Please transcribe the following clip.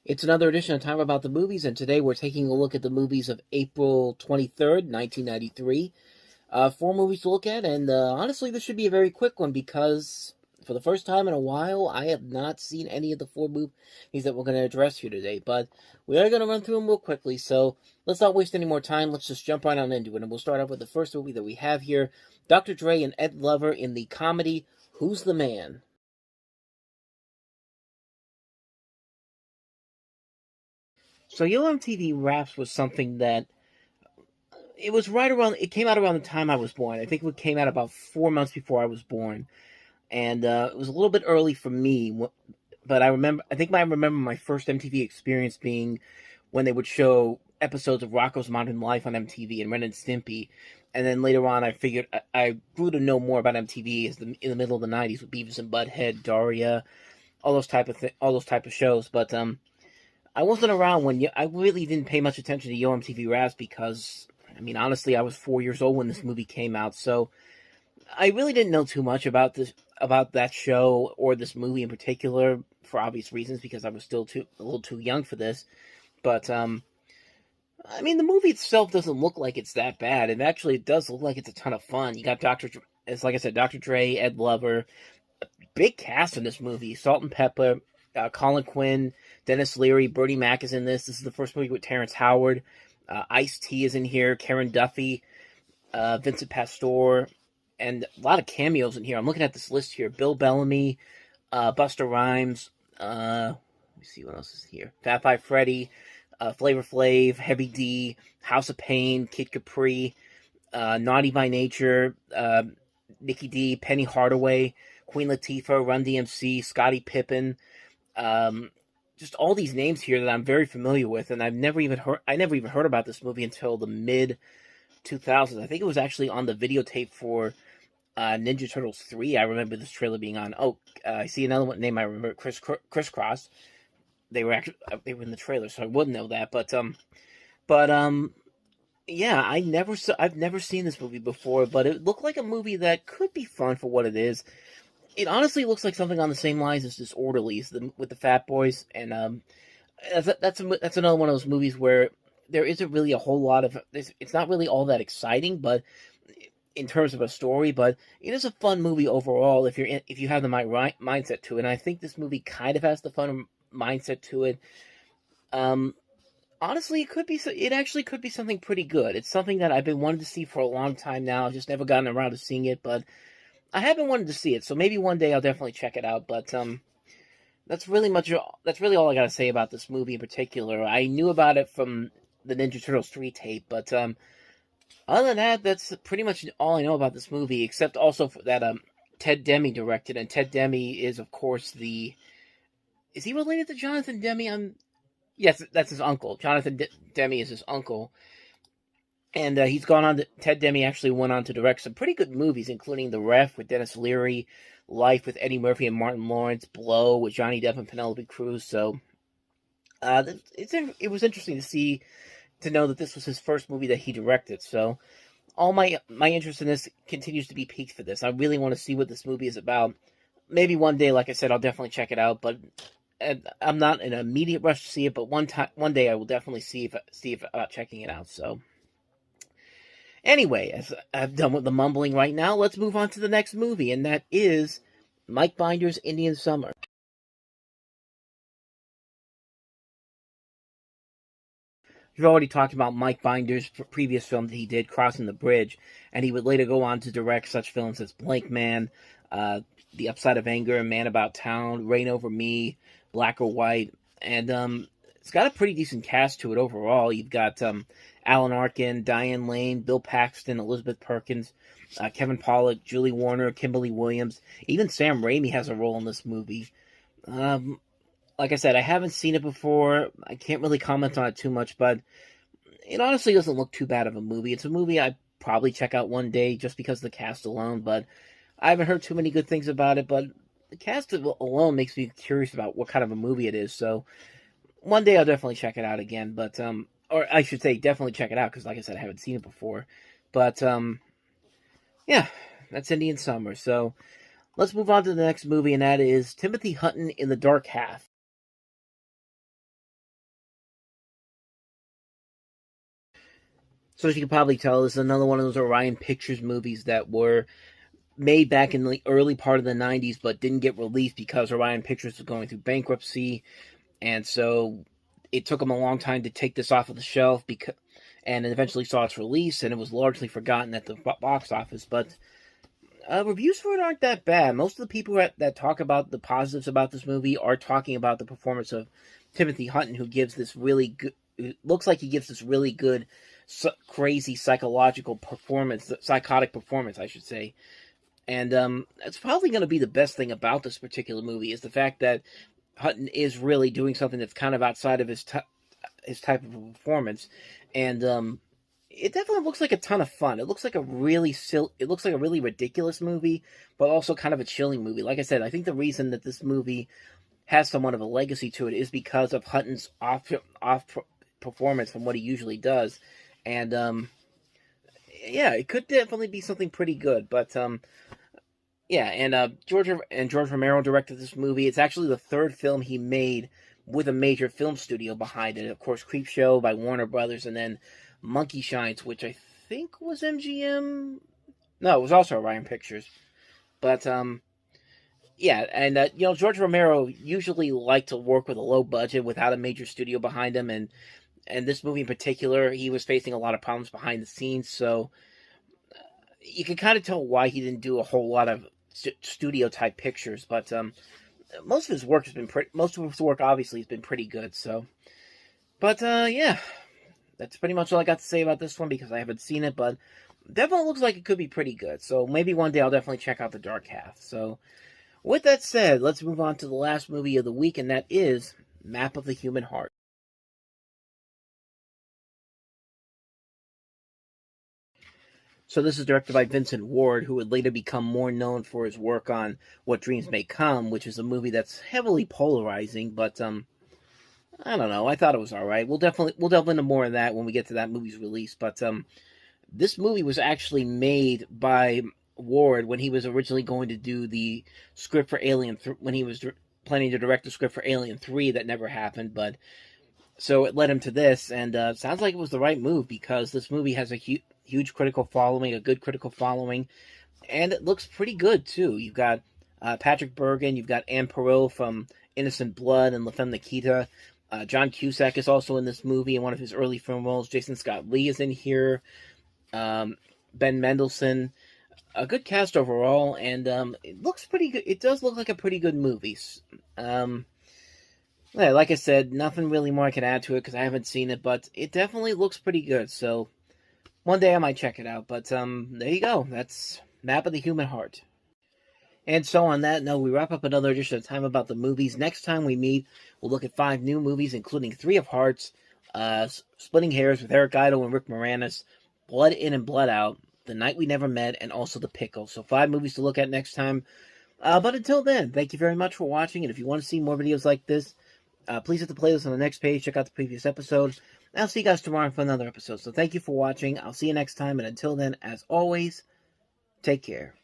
It's another edition of Time About the Movies, and today we're taking a look at the movies of April 23rd, 1993. Four movies to look at, and honestly, this should be a very quick one because for the first time in a while, I have not seen any of the four movies that we're going to address here today, but we are going to run through them real quickly, so let's not waste any more time. Let's just jump right on into it, and we'll start off with the first movie that we have here, Dr. Dre and Ed Lover in the comedy Who's the Man? So Yo MTV Raps was something that it was right around. It came out around the time I was born. I think it came out about 4 months before I was born, and it was a little bit early for me. But I remember. I remember my first MTV experience being when they would show episodes of Rocko's Modern Life on MTV and Ren and Stimpy, and then later on, I figured I grew to know more about MTV in the middle of the '90s with Beavis and Butthead, Daria, all those type of shows. But I wasn't around when I really didn't pay much attention to Yo MTV Raps because I mean honestly I was 4 years old when this movie came out, so I really didn't know too much about that show or this movie in particular for obvious reasons because I was still a little too young for this. But I mean the movie itself doesn't look like it's that bad, and actually it does look like it's a ton of fun. You got it's like I said, Dr. Dre, Ed Lover, big cast in this movie. Salt and Pepper, Colin Quinn, Dennis Leary, Bernie Mac is in this. This is the first movie with Terrence Howard. Ice-T is in here. Karen Duffy, Vincent Pastore, and a lot of cameos in here. I'm looking at this list here. Bill Bellamy, Busta Rhymes. Let me see what else is here. Fat Five Freddy, Flavor Flav, Heavy D, House of Pain, Kid Capri, Naughty by Nature, Nikki D, Penny Hardaway, Queen Latifah, Run DMC, Scottie Pippen, just all these names here that I'm very familiar with, and I never even heard about this movie until the mid 2000s. I think it was actually on the videotape for Ninja Turtles 3. I remember this trailer being on. Oh, I see another one name I remember, Crisscross. They were in the trailer, so I wouldn't know that. But yeah, I've never seen this movie before, but it looked like a movie that could be fun for what it is. It honestly looks like something on the same lines as Disorderlies with the Fat Boys, and that's another one of those movies where there isn't really a whole lot of. It's not really all that exciting, but in terms of a story, but it is a fun movie overall if you have the right mindset to it. And I think this movie kind of has the fun mindset to it. Um, Honestly, it actually could be something pretty good. It's something that I've been wanting to see for a long time now. I've just never gotten around to seeing it, but I have been wanting to see it, so maybe one day I'll definitely check it out. But that's really much. That's really all I got to say about this movie in particular. I knew about it from the Ninja Turtles 3 tape, but other than that, that's pretty much all I know about this movie. Except also that Ted Demme directed, and Ted Demme is of course the. Is he related to Jonathan Demme? Yes, that's his uncle. Demme is his uncle. And he's gone on to. Ted Demme actually went on to direct some pretty good movies, including The Ref with Dennis Leary, Life with Eddie Murphy and Martin Lawrence, Blow with Johnny Depp and Penelope Cruz. So it was interesting to know that this was his first movie that he directed. So all my interest in this continues to be piqued for this. I really want to see what this movie is about. Maybe one day, like I said, I'll definitely check it out. But I'm not in an immediate rush to see it. But one day, I will definitely see if about checking it out. So. Anyway, as I've done with the mumbling right now, let's move on to the next movie, and that is Mike Binder's Indian Summer. We've already talked about Mike Binder's previous film that he did, Crossing the Bridge, and he would later go on to direct such films as Blank Man, The Upside of Anger, Man About Town, Rain Over Me, Black or White, and it's got a pretty decent cast to it overall. You've got Alan Arkin, Diane Lane, Bill Paxton, Elizabeth Perkins, Kevin Pollak, Julie Warner, Kimberly Williams. Even Sam Raimi has a role in this movie. Um, like I said, I haven't seen it before. I can't really comment on it too much, but it honestly doesn't look too bad of a movie. It's a movie I'd probably check out one day just because of the cast alone, but I haven't heard too many good things about it, but the cast alone makes me curious about what kind of a movie it is, so one day I'll definitely check it out again, but or I should say definitely check it out because like I said I haven't seen it before. But yeah, that's Indian Summer. So let's move on to the next movie, and that is Timothy Hutton in The Dark Half. So as you can probably tell, this is another one of those Orion Pictures movies that were made back in the early part of the 90s but didn't get released because Orion Pictures was going through bankruptcy, and so it took them a long time to take this off of the shelf, and it eventually saw its release, and it was largely forgotten at the box office. But reviews for it aren't that bad. Most of the people that talk about the positives about this movie are talking about the performance of Timothy Hutton, who gives this really good. It looks like he gives this really good, crazy psychological performance, psychotic performance, I should say. And it's probably going to be the best thing about this particular movie is the fact that Hutton is really doing something that's kind of outside of his type of performance, and it definitely looks like a ton of fun. It looks like a really ridiculous movie, but also kind of a chilling movie. Like I said, I think the reason that this movie has somewhat of a legacy to it is because of Hutton's off performance from what he usually does, and yeah, it could definitely be something pretty good. But yeah, and George Romero directed this movie. It's actually the third film he made with a major film studio behind it. Of course, Creepshow by Warner Brothers, and then Monkey Shines, which I think was MGM. No, it was also Orion Pictures. But yeah, and George Romero usually liked to work with a low budget without a major studio behind him, and this movie in particular, he was facing a lot of problems behind the scenes, so you can kind of tell why he didn't do a whole lot of studio type pictures. But most of his work obviously has been pretty good. So, but yeah, that's pretty much all I got to say about this one because I haven't seen it, but definitely looks like it could be pretty good. So maybe one day I'll definitely check out The Dark Half. So with that said, let's move on to the last movie of the week, and that is Map of the Human Heart. So this is directed by Vincent Ward, who would later become more known for his work on What Dreams May Come, which is a movie that's heavily polarizing, but I don't know. I thought it was all right. We'll definitely know more of that when we get to that movie's release. But this movie was actually made by Ward when he was originally going to do the script for Alien, when he was planning to direct the script for Alien 3. That never happened, but so it led him to this, and sounds like it was the right move because this movie has a huge critical following, a good critical following, and it looks pretty good too. You've got Patrick Bergin, you've got Anne Perot from Innocent Blood and La Femme Nikita. John Cusack is also in this movie in one of his early film roles. Jason Scott Lee is in here. Ben Mendelsohn. A good cast overall, and it looks pretty good. It does look like a pretty good movie. Yeah, like I said, nothing really more I can add to it because I haven't seen it, but it definitely looks pretty good. So one day I might check it out. But there you go. That's Map of the Human Heart. And so on that note, we wrap up another edition of Time About the Movies. Next time we meet, we'll look at 5 new movies, including 3 of Hearts, Splitting Hairs with Eric Idle and Rick Moranis, Blood In and Blood Out, The Night We Never Met, and also The Pickle. So 5 movies to look at next time. But until then, thank you very much for watching. And if you want to see more videos like this, please hit the playlist on the next page. Check out the previous episode. I'll see you guys tomorrow for another episode. So thank you for watching. I'll see you next time. And until then, as always, take care.